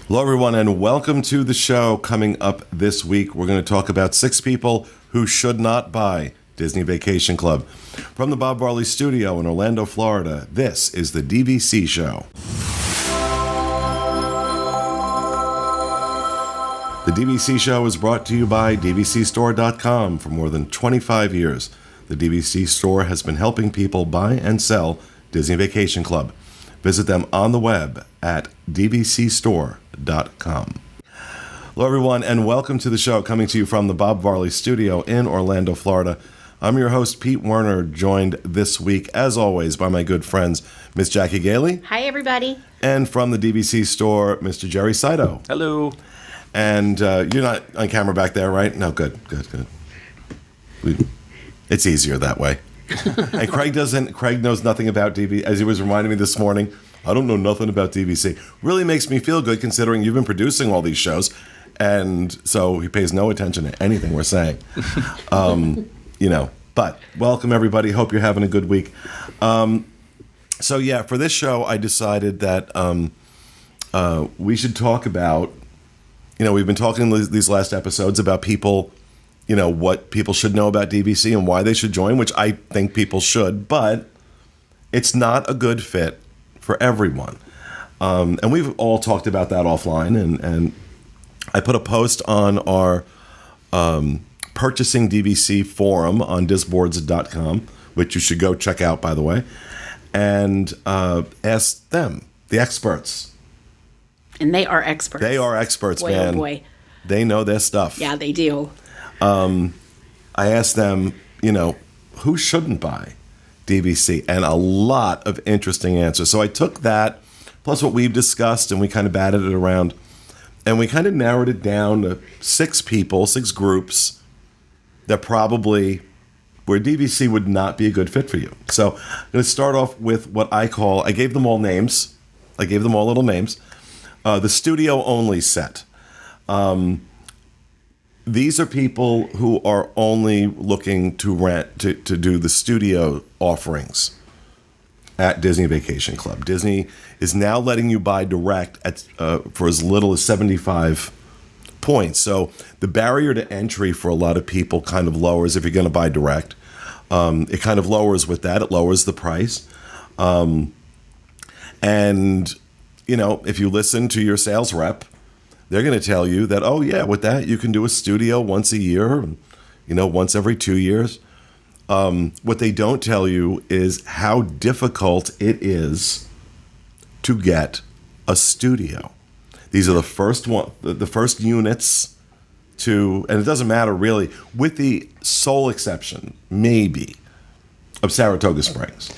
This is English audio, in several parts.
Hello, everyone, and welcome to the show. Coming up this week, we're going to talk about 6 people who should not buy Disney Vacation Club. From the Bob Varley Studio in Orlando, Florida, this is the DVC Show. The DVC Show is brought to you by DVCstore.com. For more than 25 years, the DVC Store has been helping people buy and sell Disney Vacation Club. Visit them on the web at DVCstore.com. Hello, everyone, and welcome to the show, coming to you from the Bob Varley Studio in Orlando, Florida. I'm your host, Pete Werner, joined this week, as always, by my good friends, Miss Jackie Gailey. Hi, everybody. And from the DVC Store, Mr. Jerry Saito. Hello. And you're not on camera back there, right? No, good. It's easier that way. And Craig knows nothing about DVC. As he was reminding me this morning, I don't know nothing about DVC. Really makes me feel good considering you've been producing all these shows. And so he pays no attention to anything we're saying. But welcome everybody. Hope you're having a good week. For this show, I decided that we should talk about, we've been talking these last episodes about people, what people should know about DVC and why they should join, which I think people should, but it's not a good fit for everyone. And we've all talked about that offline, and I put a post on our purchasing DVC forum on disboards.com, which you should go check out, by the way, and ask them, the experts. And they are experts. They are experts, boy, man. Oh boy. They know their stuff. Yeah, they do. I asked them, who shouldn't buy DVC? And a lot of interesting answers. So I took that, plus what we've discussed, and we kind of batted it around. And we kind of narrowed it down to 6 people, 6 groups that probably where DVC would not be a good fit for you. So I'm going to start off with what I gave them all names. I gave them all little names. The studio only set. These are people who are only looking to rent, to do the studio offerings at Disney Vacation Club. Disney is now letting you buy direct for as little as 75 points. So the barrier to entry for a lot of people kind of lowers if you're going to buy direct. It kind of lowers with that. It lowers the price. If you listen to your sales rep, they're going to tell you that, oh, yeah, with that, you can do a studio once a year, once every 2 years. What they don't tell you is how difficult it is to get a studio. These are the first units and it doesn't matter really, with the sole exception, maybe, of Saratoga Springs.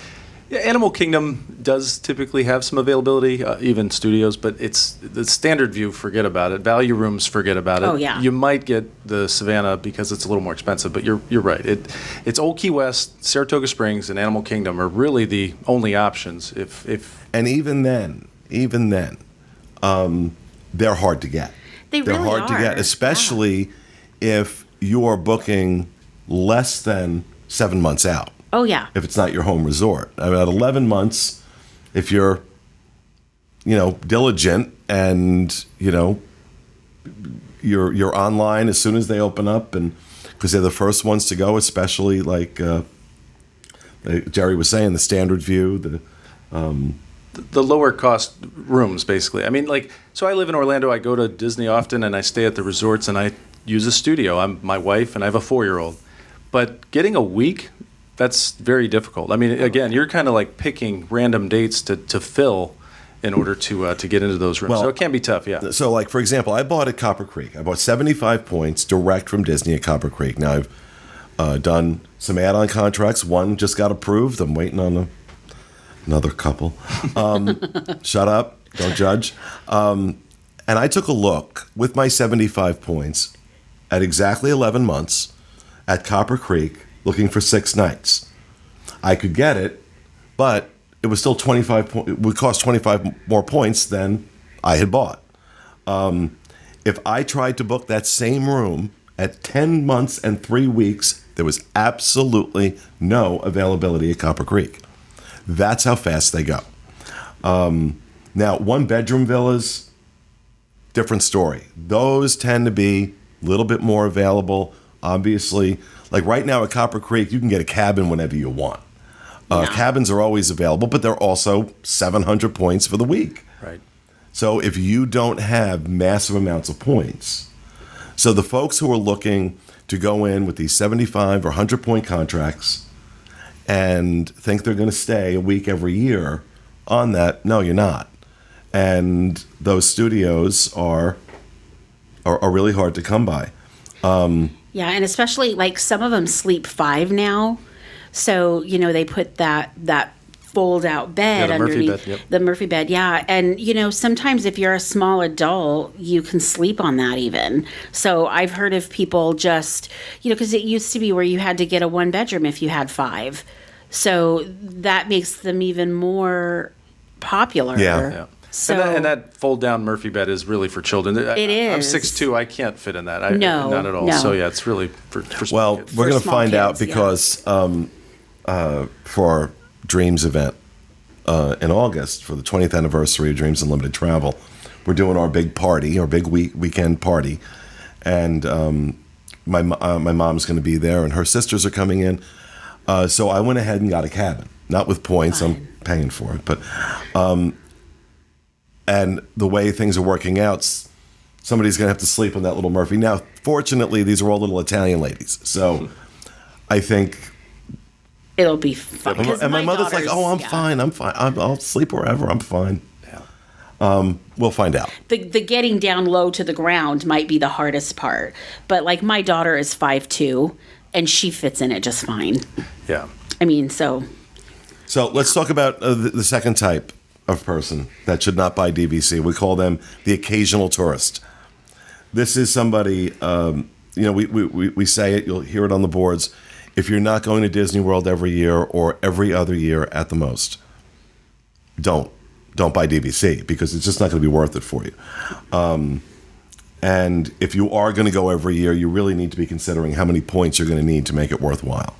Yeah, Animal Kingdom does typically have some availability, even studios, but it's the standard view, forget about it. Value rooms, forget about it. Oh, yeah. You might get the Savannah because it's a little more expensive, but you're right. It's Old Key West, Saratoga Springs, and Animal Kingdom are really the only options. And even then, they're hard to get. They're really hard to get, especially if you are booking less than 7 months out. Oh, yeah. If it's not your home resort. About 11 months, if you're, diligent and, you're online as soon as they open up, and because they're the first ones to go, especially like Jerry was saying, the standard view, the lower cost rooms, basically. I mean, so I live in Orlando. I go to Disney often, and I stay at the resorts, and I use a studio. I'm my wife, and I have a 4-year-old. But getting a week, that's very difficult. I mean, again, you're kind of like picking random dates to fill in order to get into those rooms. So it can be tough, yeah. So, for example, I bought at Copper Creek. I bought 75 points direct from Disney at Copper Creek. Now, I've done some add-on contracts. One just got approved. I'm waiting on another couple. Shut up. Don't judge. And I took a look with my 75 points at exactly 11 months at Copper Creek, looking for 6 nights. I could get it, but it was still 25. It would cost 25 more points than I had bought. If I tried to book that same room at 10 months and 3 weeks, there was absolutely no availability at Copper Creek. That's how fast they go. Now, 1-bedroom villas, different story. Those tend to be a little bit more available. Obviously, like right now at Copper Creek, you can get a cabin whenever you want. Cabins are always available, but they're also 700 points for the week. Right. So if you don't have massive amounts of points, so the folks who are looking to go in with these 75 or 100 point contracts and think they're going to stay a week every year on that, no, you're not. And those studios are really hard to come by. Yeah, and especially like some of them sleep 5 now. So, they put that fold out bed the Murphy underneath bed, yep. the Murphy bed. Yeah. And, sometimes if you're a small adult, you can sleep on that even. So I've heard of people just, because it used to be where you had to get a 1 bedroom if you had 5. So that makes them even more popular. Yeah. So and that fold down Murphy bed is really for children. It is. I'm 6'2". I can't fit in that. No, not at all. no. So yeah, it's really for small kids. We're going to small find out kids, because for our Dreams event in August for the 20th anniversary of Dreams Unlimited Travel, we're doing our big party, our big weekend party, and my mom's going to be there, and her sisters are coming in. So I went ahead and got a cabin, not with points. Fine. I'm paying for it, but. And the way things are working out, somebody's going to have to sleep on that little Murphy. Now, fortunately, these are all little Italian ladies. So I think... it'll be fun. And my mother's like, oh, I'm fine. I'll sleep wherever. I'm fine. Yeah. We'll find out. The getting down low to the ground might be the hardest part. But like my daughter is 5'2", and she fits in it just fine. Yeah. I mean, so... So let's talk about the second type of person that should not buy DVC. We call them the occasional tourist. This is somebody, we say it, you'll hear it on the boards. If you're not going to Disney World every year or every other year at the most, don't buy DVC because it's just not going to be worth it for you. And if you are going to go every year, you really need to be considering how many points you're going to need to make it worthwhile.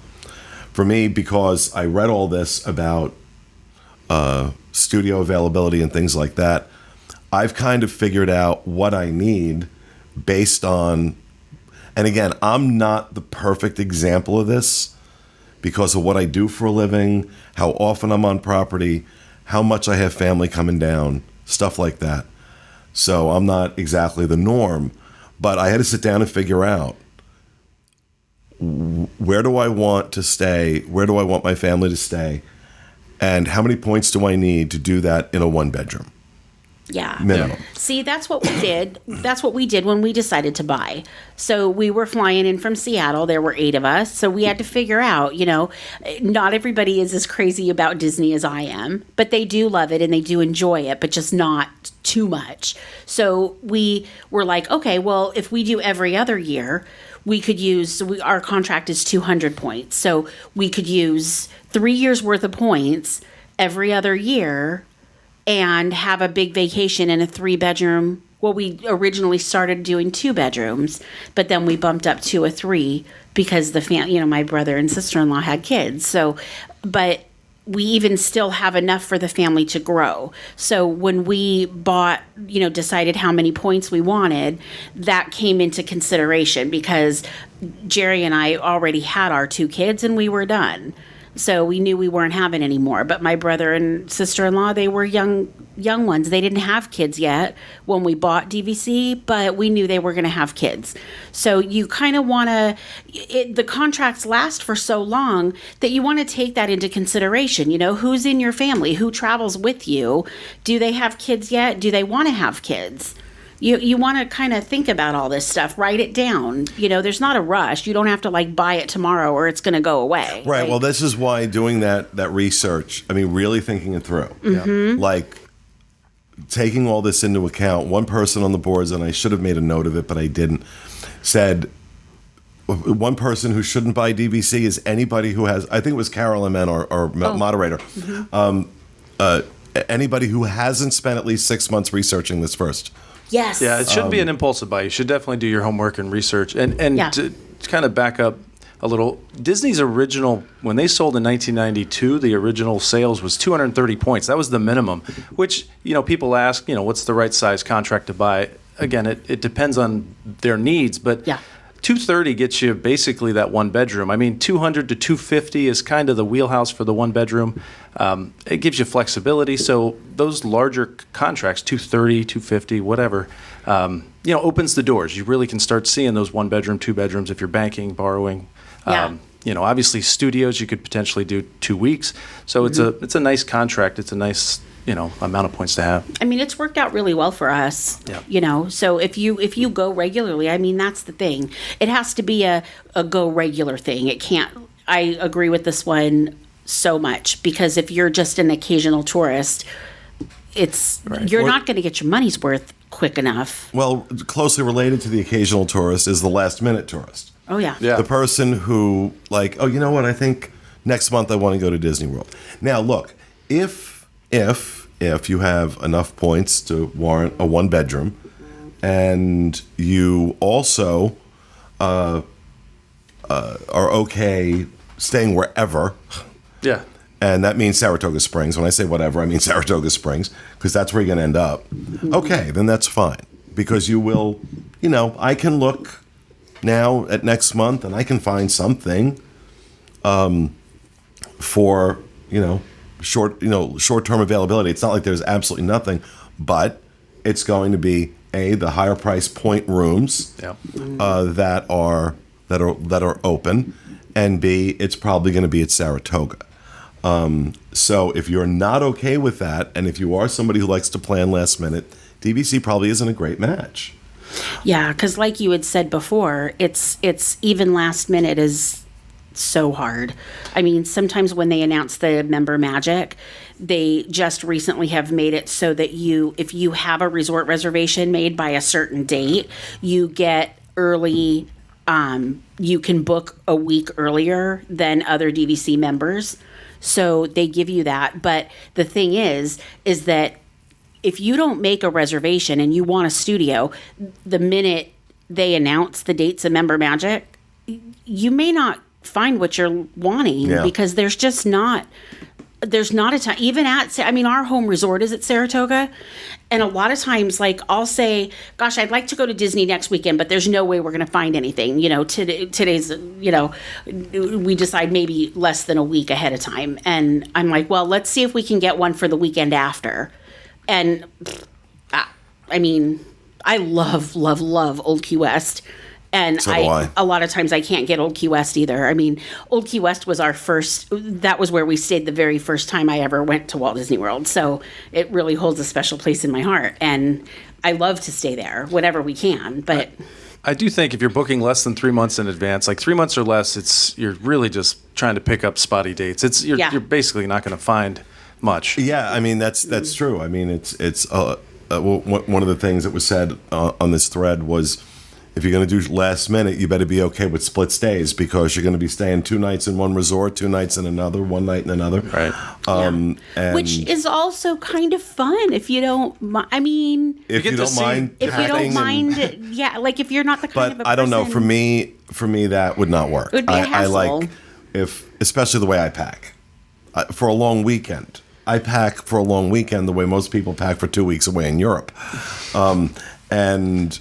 For me, because I read all this about studio availability and things like that, I've kind of figured out what I need based on, and again, I'm not the perfect example of this because of what I do for a living, how often I'm on property, how much I have family coming down, stuff like that. So I'm not exactly the norm, but I had to sit down and figure out where do I want to stay, where do I want my family to stay, and how many points do I need to do that in a 1-bedroom? Yeah. Minimum. See, that's what we did. That's what we did when we decided to buy. So we were flying in from Seattle. There were 8 of us. So we had to figure out, not everybody is as crazy about Disney as I am, but they do love it and they do enjoy it, but just not too much. So we were like, okay, well, if we do every other year, we could use, our contract is 200 points. So we could use 3 years worth of points every other year and have a big vacation in a 3-bedroom. Well, we originally started doing 2 bedrooms, but then we bumped up to a 3 because my brother and sister-in-law had kids. So, but we even still have enough for the family to grow. So when we bought, decided how many points we wanted, that came into consideration because Jerry and I already had our 2 kids and we were done. So we knew we weren't having any more. But my brother and sister-in-law, they were young ones. They didn't have kids yet when we bought DVC, but we knew they were going to have kids. So you kind of want to, the contracts last for so long that you want to take that into consideration. Who's in your family? Who travels with you? Do they have kids yet? Do they want to have kids? You want to kind of think about all this stuff, write it down. There's not a rush. You don't have to buy it tomorrow or it's going to go away. Right. Well, this is why doing that research, really thinking it through, taking all this into account. One person on the boards, and I should have made a note of it, but I didn't, said one person who shouldn't buy DVC is anybody who has, I think it was Carol MN or moderator, anybody who hasn't spent at least 6 months researching this first. Yes. Yeah, it shouldn't be an impulsive buy. You should definitely do your homework and research. And to kind of back up a little, Disney's original, when they sold in 1992, the original sales was 230 points. That was the minimum, which, people ask, what's the right size contract to buy? again, it depends on their needs, but Yeah. 230 gets you basically that one bedroom. I mean, 200 to 250 is kind of the wheelhouse for the one bedroom. It gives you flexibility. So those larger contracts, 230, 250, whatever, opens the doors. You really can start seeing those one bedroom, two bedrooms if you're banking, borrowing. Yeah. Obviously studios you could potentially do 2 weeks. So it's a nice contract. It's a nice amount of points to have. I mean, it's worked out really well for us. Yeah. So if you go regularly, I mean, that's the thing. It has to be a go regular thing. It can't. I agree with this one so much, because if you're just an occasional tourist, you're not going to get your money's worth quick enough. Well, closely related to the occasional tourist is the last minute tourist. Oh yeah. Yeah. The person who, like, oh, you know what? I think next month I want to go to Disney World. Now, look, if you have enough points to warrant a one bedroom, and you also are okay staying wherever, Yeah. and that means Saratoga Springs. When I say whatever, I mean Saratoga Springs, because that's where you're going to end up. Okay, then that's fine, because you will, I can look now at next month and I can find something for, short-term availability. It's not like there's absolutely nothing, but it's going to be the higher price point rooms Yeah. that are open, and B, it's probably going to be at Saratoga. So if you're not okay with that, and if you are somebody who likes to plan last minute, DVC probably isn't a great match. Yeah, because like you had said before, it's even last minute is so hard. I mean, sometimes when they announce the member magic, they just recently have made it so that if you have a resort reservation made by a certain date, you get early. You can book a week earlier than other DVC members. So they give you that. But the thing is that if you don't make a reservation and you want a studio, the minute they announce the dates of Member Magic, you may not find what you're wanting, because there's just not a time. Even our home resort is at Saratoga, and a lot of times, like, I'll say, gosh, I'd like to go to Disney next weekend, but there's no way we're going to find anything. Today's, we decide maybe less than a week ahead of time. And I'm like, well, let's see if we can get one for the weekend after. And I love, love, love Old Key West. And So do I. a lot of times I can't get Old Key West either. I mean, Old Key West was that was where we stayed the very first time I ever went to Walt Disney World. So it really holds a special place in my heart. And I love to stay there whenever we can. But I do think if you're booking less than 3 months in advance, like 3 months or less, you're really just trying to pick up spotty dates. You're basically not going to find much. Yeah, I mean, that's true. I mean, it's one of the things that was said on this thread was, if you're going to do last minute, you better be okay with split stays, because you're going to be staying 2 nights in one resort, 2 nights in another, 1 night in another. Right. And which is also kind of fun if you don't. if you don't mind, if you don't packing mind, and- like if you're not the kind of But a I don't know. person- For me, that would not work. It would be a I hassle. like, especially the way I pack for a long weekend. I pack for a long weekend the way most people pack for 2 weeks away in Europe, and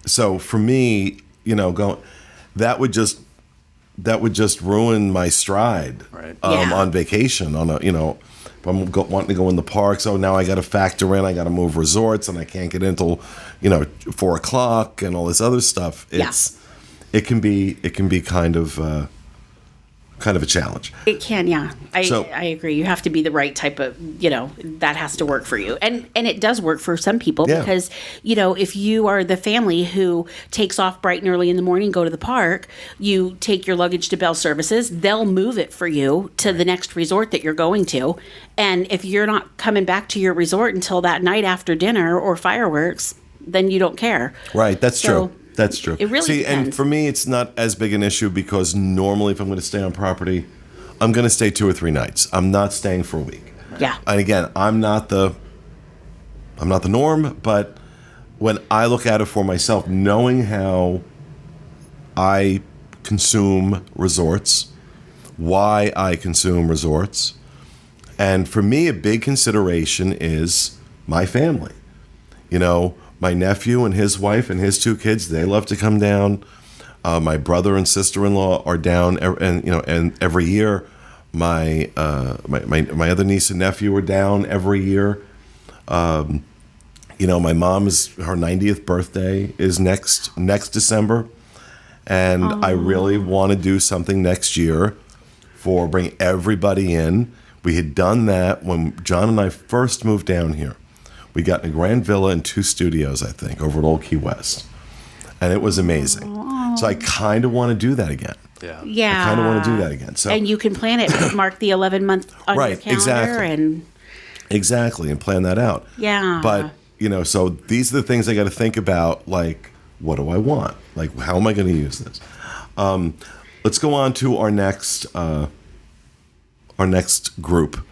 so for me, that would just ruin my stride. Right. On vacation. If I'm wanting to go in the parks, now I got to factor in. I got to move resorts, and I can't get in till 4:00 and all this other stuff. It can be kind of a challenge. It can, yeah. So- I agree. You have to be the right type of, that has to work for you. And it does work for some people, Yeah. because, if you are the family who takes off bright and early in the morning, go to the park, you take your luggage to Bell Services, they'll move it for you to the next resort that you're going to. And if you're not coming back to your resort until that night after dinner or fireworks, then you don't care. Right, that's So, true. That's true. it really and depends. for me, it's not as big an issue, because normally, if I'm going to stay on property, I'm going to stay 2 or 3 nights. I'm not staying for a week. Yeah. And again, I'm not the norm, but when I look at it for myself, knowing how I consume resorts, why I consume resorts, and for me, a big consideration is my family. My nephew and his wife and his 2 kids, they love to come down. My brother and sister-in-law are down, and every year. My other niece and nephew are down every year. My mom's her 90th birthday is next December, and I really want to do something next year for bring everybody in. We had done that when John and I first moved down here. We got in a grand villa and 2 studios, I think, over at Old Key West, and it was amazing. So I kind of want to do that again. Yeah. I kind of want to do that again. So, and you can plan it, mark the 11-month on your calendar. Exactly. Exactly, and plan that out. Yeah. But, so these are the things I got to think about, like, what do I want? Like, how am I going to use this? Let's go on to our next group,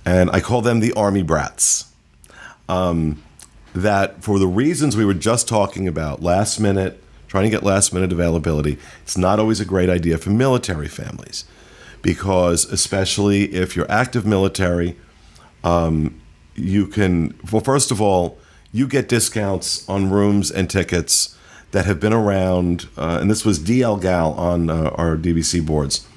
and I call them the Army Brats. That, for the reasons we were just talking about, trying to get last-minute availability, it's not always a great idea for military families, because especially if you're active military, you can, well, first of all, you get discounts on rooms and tickets that have been around, and this was DL Gal on our DVC boards,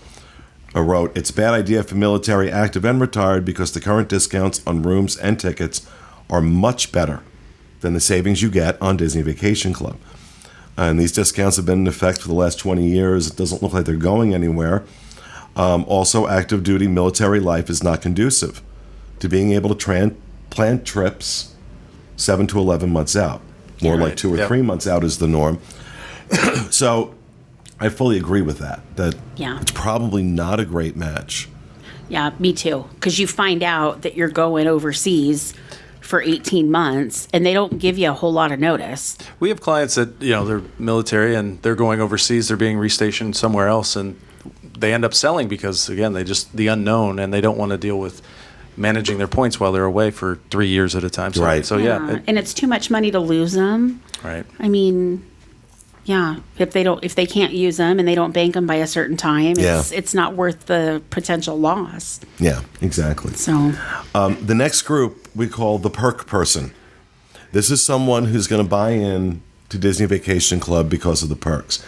wrote, "It's a bad idea for military active and retired because the current discounts on rooms and tickets are much better than the savings you get on Disney Vacation Club. And these discounts have been in effect for the last 20 years. It doesn't look like they're going anywhere. Also, active duty military life is not conducive to being able to plan trips 7 to 11 months out. More like 2 or 3 months out is the norm." So I fully agree with that. It's probably not a great match. Yeah, me too. Because you find out that you're going overseas for 18 months and they don't give you a whole lot of notice. We have clients that, they're military and they're going overseas, they're being restationed somewhere else, and they end up selling because, again, the unknown, and they don't want to deal with managing their points while they're away for 3 years at a time. So, right. So, and it's too much money to lose them. Right. I mean, if they can't use them and they don't bank them by a certain time, it's not worth the potential loss. Yeah, exactly. So, the next group we call the perk person. This is someone who's going to buy in to Disney Vacation Club because of the perks.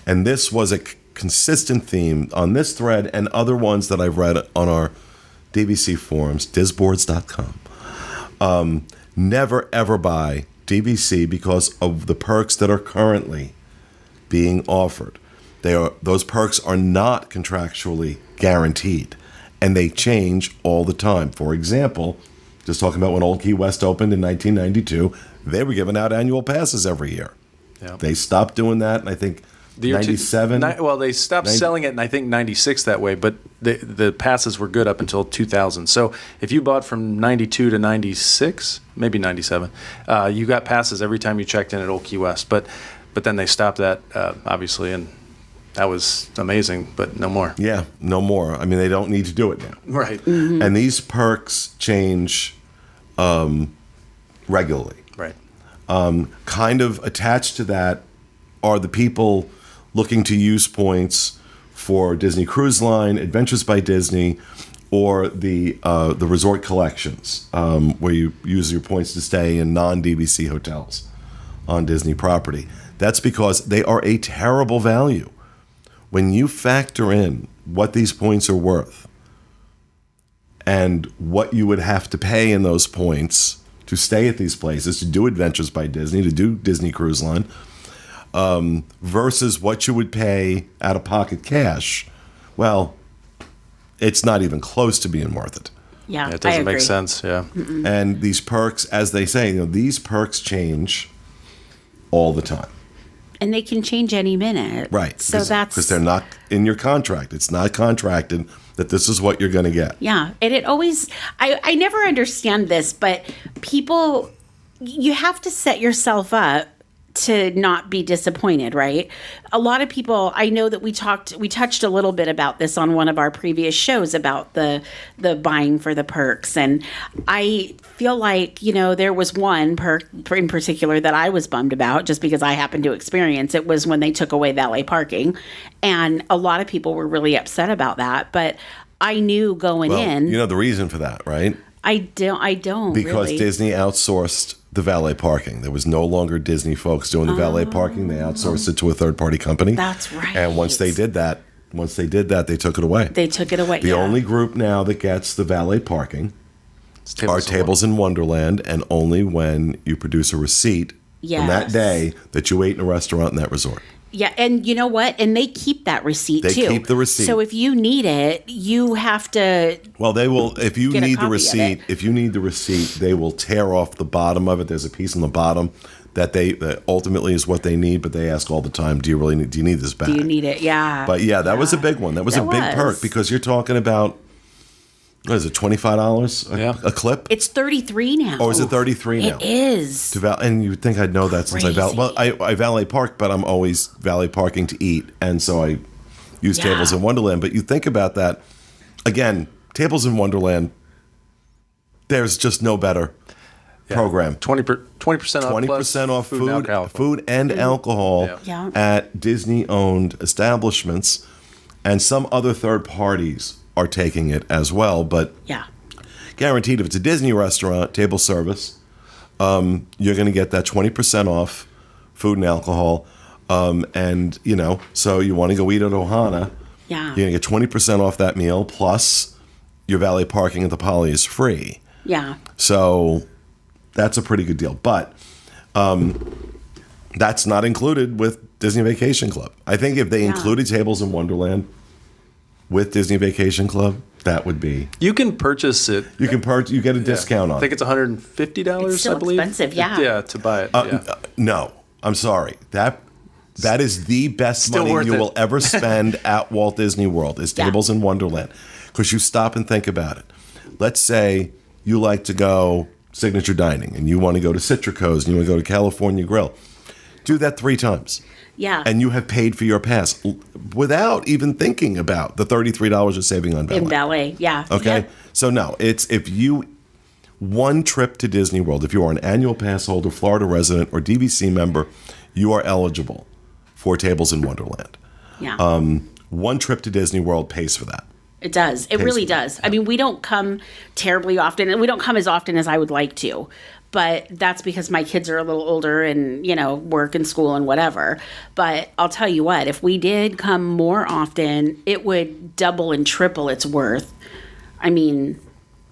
And this was a consistent theme on this thread and other ones that I've read on our DVC forums, disboards.com. Never, ever buy DVC because of the perks that are currently being offered. Those perks are not contractually guaranteed, and they change all the time. For example, just talking about when Old Key West opened in 1992, they were giving out annual passes every year. Yeah. They stopped doing that, and I think 97. They stopped selling it in, I think, 96 that way, but the passes were good up until 2000. So if you bought from 92 to 96, maybe 97, you got passes every time you checked in at Old Key West. But then they stopped that, obviously, and that was amazing, but no more. Yeah, no more. I mean, they don't need to do it now. Right. Mm-hmm. And these perks change regularly. Right. Kind of attached to that are the people looking to use points for Disney Cruise Line, Adventures by Disney, or the resort collections, where you use your points to stay in non-DVC hotels on Disney property. That's because they are a terrible value. When you factor in what these points are worth and what you would have to pay in those points to stay at these places, to do Adventures by Disney, to do Disney Cruise Line, versus what you would pay out-of-pocket cash, well, it's not even close to being worth it. Yeah, it doesn't make sense. Yeah. Mm-mm. And these perks, as they say, these perks change all the time. And they can change any minute. Right. So that's because they're not in your contract. It's not contracted that this is what you're going to get. Yeah. And it always, I never understand this, but people, you have to set yourself up to not be disappointed, right? A lot of people, I know that we touched a little bit about this on one of our previous shows about the buying for the perks. And I feel like, there was one perk in particular that I was bummed about just because I happened to experience it, was when they took away valet parking. And a lot of people were really upset about that. But I knew going in. You know the reason for that, right? I don't Because really. Disney outsourced the valet parking. There was no longer Disney folks doing the valet parking. They outsourced it to a third-party company. That's right. And once they did that, they took it away. They took it away. The only group now that gets the valet parking are Tables in Wonderland, and only when you produce a receipt from that day that you ate in a restaurant in that resort. Yeah, and you know what? And they keep that receipt too. They keep the receipt. So if you need it, you have to. Well, they will. If you get a need the copy of receipt, it. they will tear off the bottom of it. There's a piece on the bottom that ultimately is what they need. But they ask all the time, "Do you need this back? Do you need it?" Yeah. But yeah, that was a big one. That was a big perk because you're talking about. What is it? $25 a clip? It's 33 now. Oh, is it 33 now? It is. And you would think I'd know that since I valet park, but I'm always valet parking to eat, and so I use Tables in Wonderland. But you think about that again, Tables in Wonderland. There's just no better program. 20% off. 20% off food and alcohol Yeah. at Disney-owned establishments, and some other third parties are taking it as well, but guaranteed if it's a Disney restaurant, table service, you're going to get that 20% off food and alcohol. And, so you want to go eat at Ohana, you're going to get 20% off that meal, plus your valet parking at the Poly is free. Yeah. So that's a pretty good deal. But that's not included with Disney Vacation Club. I think if they included Tables in Wonderland with Disney Vacation Club, that would be. You can purchase it. You get a discount on it. I think it's $150, It's still I believe. Expensive, yeah. Yeah, to buy it. No, I'm sorry. That is the best Still money worth you it. will ever spend at Walt Disney World is Tables in Wonderland. Because you stop and think about it. Let's say you like to go signature dining and you want to go to Citrico's and you want to go to California Grill. Do that 3 times. Yeah. And you have paid for your pass without even thinking about the $33 you're saving on valet. In valet, yeah. Okay? Yep. So no, it's one trip to Disney World, if you are an annual pass holder, Florida resident, or DVC member, you are eligible for Tables in Wonderland. Yeah. One trip to Disney World pays for that. It does. It really does. I mean, we don't come terribly often, and we don't come as often as I would like to. But that's because my kids are a little older and, work and school and whatever. But I'll tell you what, if we did come more often, it would double and triple its worth. I mean,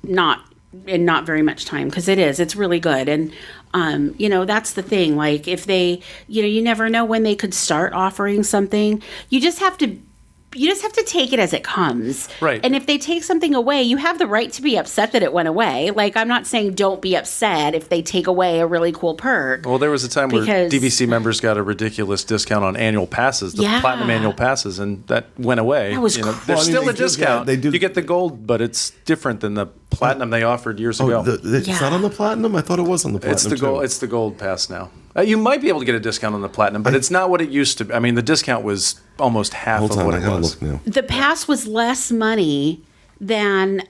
not very much time, because it's really good. And, that's the thing. Like if they, you never know when they could start offering something. You just have to take it as it comes. Right. And if they take something away, you have the right to be upset that it went away. Like, I'm not saying don't be upset if they take away a really cool perk. Well, there was a time where DVC members got a ridiculous discount on annual passes, the platinum annual passes, and that went away. That was there's still a discount. They do. You get the gold, but it's different than the platinum they offered years ago. It's not on the platinum? I thought it was on the platinum. It's the gold. It's the gold pass now. You might be able to get a discount on the platinum, but it's not what it used to be. I mean, the discount was almost half of what it was. Look now. The pass was less money than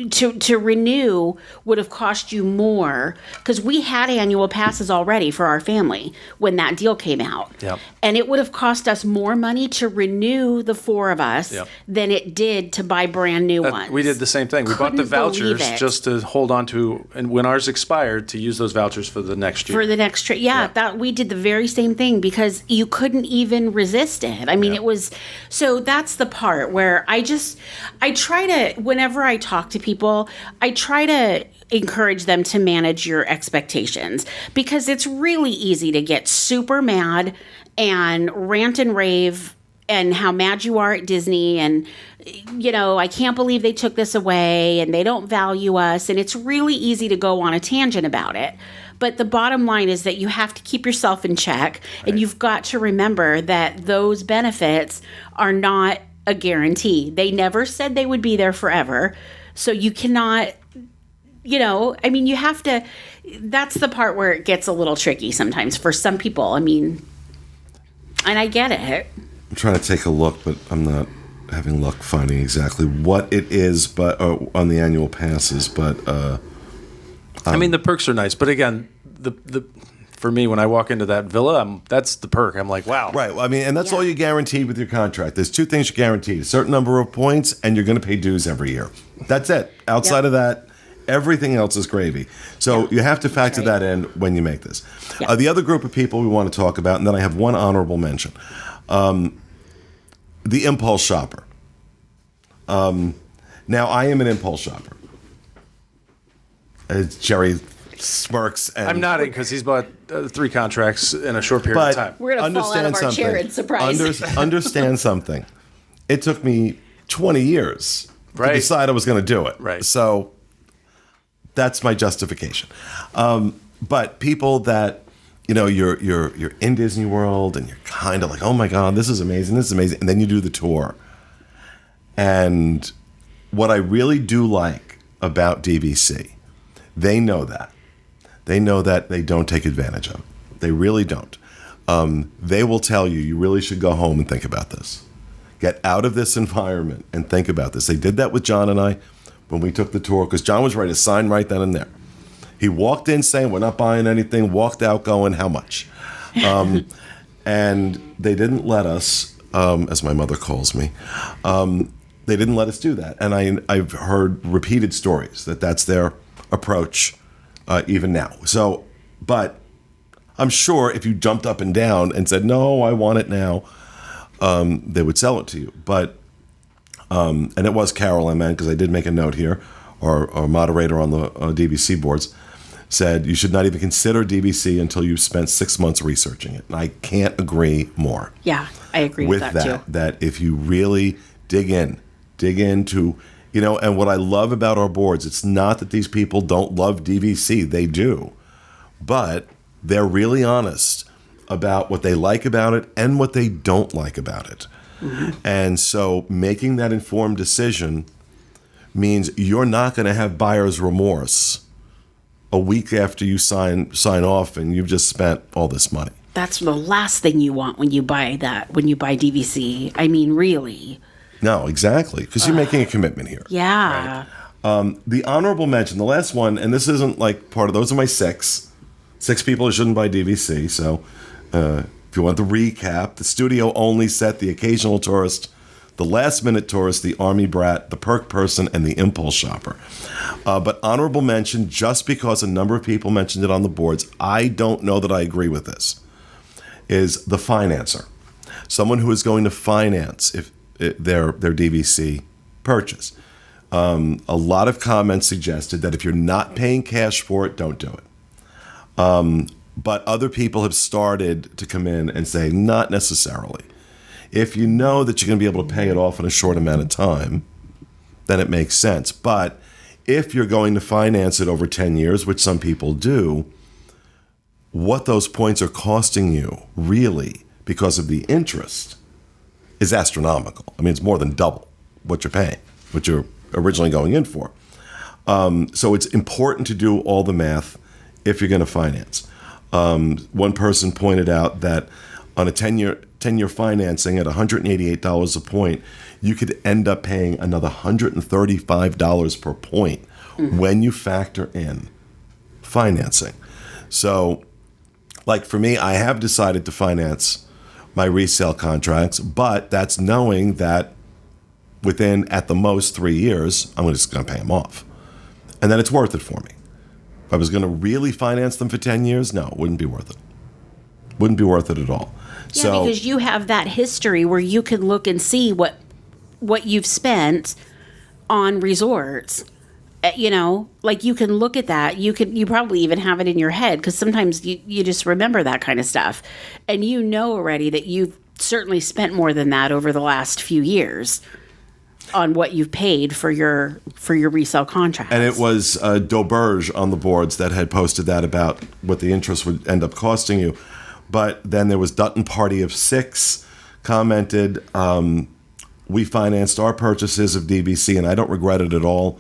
to renew would have cost you more, because we had annual passes already for our family when that deal came out. Yep. And it would have cost us more money to renew the 4 of us Yep. than it did to buy brand new ones. We did the same thing. We bought the Couldn't believe vouchers it. just to hold on to, and when ours expired, to use those vouchers for the next year. For the next trip. Yeah, that we did the very same thing, because you couldn't even resist it. I mean, it was, so that's the part where I try to, whenever I talk to people, I try to encourage them to manage your expectations, because it's really easy to get super mad and rant and rave and how mad you are at Disney, and I can't believe they took this away and they don't value us, and it's really easy to go on a tangent about it. But the bottom line is that you have to keep yourself in check, and you've got to remember that those benefits are not a guarantee. They never said they would be there forever. So you cannot, you have to, that's the part where it gets a little tricky sometimes for some people. I mean, and I get it. I'm trying to take a look, but I'm not having luck finding exactly what it is, but on the annual passes. But I mean, the perks are nice, but again, the for me, when I walk into that villa, that's the perk. I'm like, wow. Right. I mean, and that's all you're guaranteed with your contract. There's 2 things you're guaranteed: a certain number of points, and you're going to pay dues every year. That's it. Outside of that, Everything else is gravy. So you have to factor that in when you make this. Yeah. The other group of people we want to talk about, and then I have one honorable mention. The impulse shopper. Now, I am an impulse shopper. Jerry smirks. And I'm nodding because he's bought 3 contracts in a short period of time. We're going to fall out of our chair in surprise. Understand something. It took me 20 years to decide I was going to do it. Right. So that's my justification. But people that, you're in Disney World and you're kind of like, oh my God, this is amazing. And then you do the tour. And what I really do like about DVC, they know that. They know that they don't take advantage of it. They really don't. They will tell you really should go home and think about this. Get out of this environment and think about this. They did that with John and I when we took the tour, because John was ready to sign right then and there. He walked in saying, we're not buying anything, walked out going, how much? And they didn't let us, as my mother calls me, they didn't let us do that. And I've heard repeated stories that that's their approach even now. So, but I'm sure if you jumped up and down and said, no, I want it now, they would sell it to you. But, and it was Carol I meant, because I did make a note here, or moderator on the DVC boards, said you should not even consider DVC until you've spent 6 months researching it. And I can't agree more. Yeah, I agree with that too. That if you really dig into, and what I love about our boards, it's not that these people don't love DVC. They do. But they're really honest about what they like about it and what they don't like about it. Mm-hmm. And so making that informed decision means you're not going to have buyer's remorse a week after you sign off and you've just spent all this money. That's the last thing you want when you buy DVC. I mean, really. No, exactly, because you're making a commitment here. Yeah. Right? The honorable mention, the last one, and this isn't like part of those are my 6 people who shouldn't buy DVC. So if you want the recap, the studio only set, the occasional tourist, the last minute tourist, the army brat, the perk person, and the impulse shopper. But honorable mention, just because a number of people mentioned it on the boards, I don't know that I agree with this, is the financer. Someone who is going to finance their DVC purchase. A lot of comments suggested that if you're not paying cash for it, don't do it. But other people have started to come in and say, not necessarily. If you know that you're going to be able to pay it off in a short amount of time, then it makes sense. But if you're going to finance it over 10 years, which some people do, what those points are costing you really because of the interest is astronomical. I mean, it's more than double what you're paying, what you're originally going in for. So it's important to do all the math if you're going to finance. One person pointed out that on a 10-year financing at $188 a point, you could end up paying another $135 per point when you factor in financing. So, like for me, I have decided to finance my resale contracts, but that's knowing that within, at the most, 3 years, I'm just going to pay them off. And then it's worth it for me. If I was going to really finance them for 10 years, no, it wouldn't be worth it. Wouldn't be worth it at all. Yeah, because you have that history where you can look and see what you've spent on resorts. Like you can look at that. You probably even have it in your head, because sometimes you just remember that kind of stuff. And you know already that you've certainly spent more than that over the last few years on what you've paid for your resale contracts. And it was Dauberge on the boards that had posted that about what the interest would end up costing you. But then there was Dutton Party of 6 commented, we financed our purchases of DVC, and I don't regret it at all.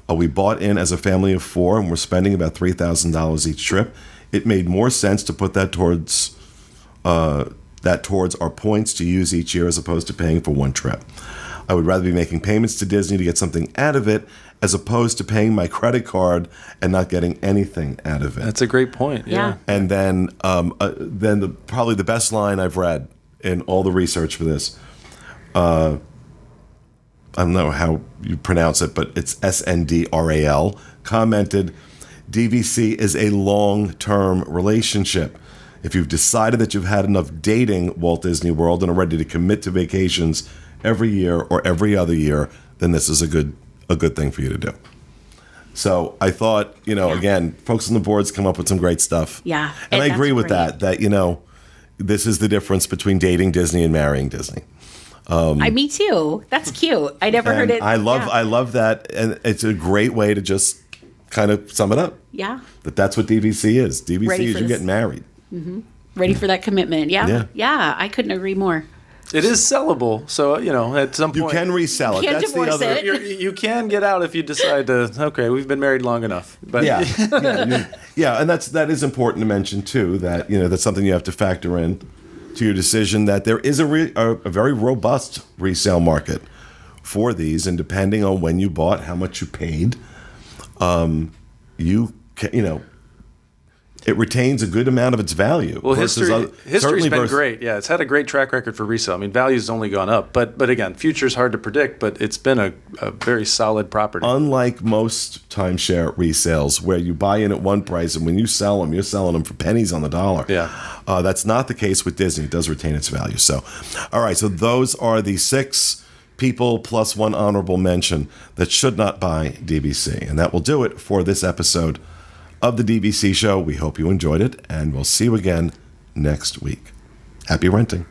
We bought in as a family of 4, and we're spending about $3,000 each trip. It made more sense to put that towards our points to use each year as opposed to paying for one trip. I would rather be making payments to Disney to get something out of it as opposed to paying my credit card and not getting anything out of it. That's a great point. Yeah. And then probably the best line I've read in all the research for this, I don't know how you pronounce it, but it's SNDRAL. commented, DVC is a long-term relationship. If you've decided that you've had enough dating Walt Disney World and are ready to commit to vacations every year or every other year, then this is a good thing for you to do. So I thought, again, folks on the boards come up with some great stuff. Yeah. And I that's agree with great. that, this is the difference between dating Disney and marrying Disney. Me too. That's cute. I never heard And it. I love that. And it's a great way to just kind of sum it up. Yeah. That's what DVC is. DVC Ready is for you this. getting married. Ready for that commitment. Yeah. Yeah. Yeah. I couldn't agree more. It is sellable, so at some point You can resell it. You can't That's the divorce other. it. you can get out if you decide to. Okay, we've been married long enough. But Yeah, and that is important to mention too. That that's something you have to factor in to your decision. That there is a very robust resale market for these, and depending on when you bought, how much you paid, it retains a good amount of its value. Well, versus history's been versus- great. Yeah, it's had a great track record for resale. I mean, value's only gone up, but again, future's hard to predict. But it's been a very solid property. Unlike most timeshare resales, where you buy in at one price and when you sell them, you're selling them for pennies on the dollar. Yeah. That's not the case with Disney. It does retain its value. So, all right. So those are the 6 people plus one honorable mention that should not buy DVC, and that will do it for this episode of the DVC show. We hope you enjoyed it, and we'll see you again next week. Happy renting.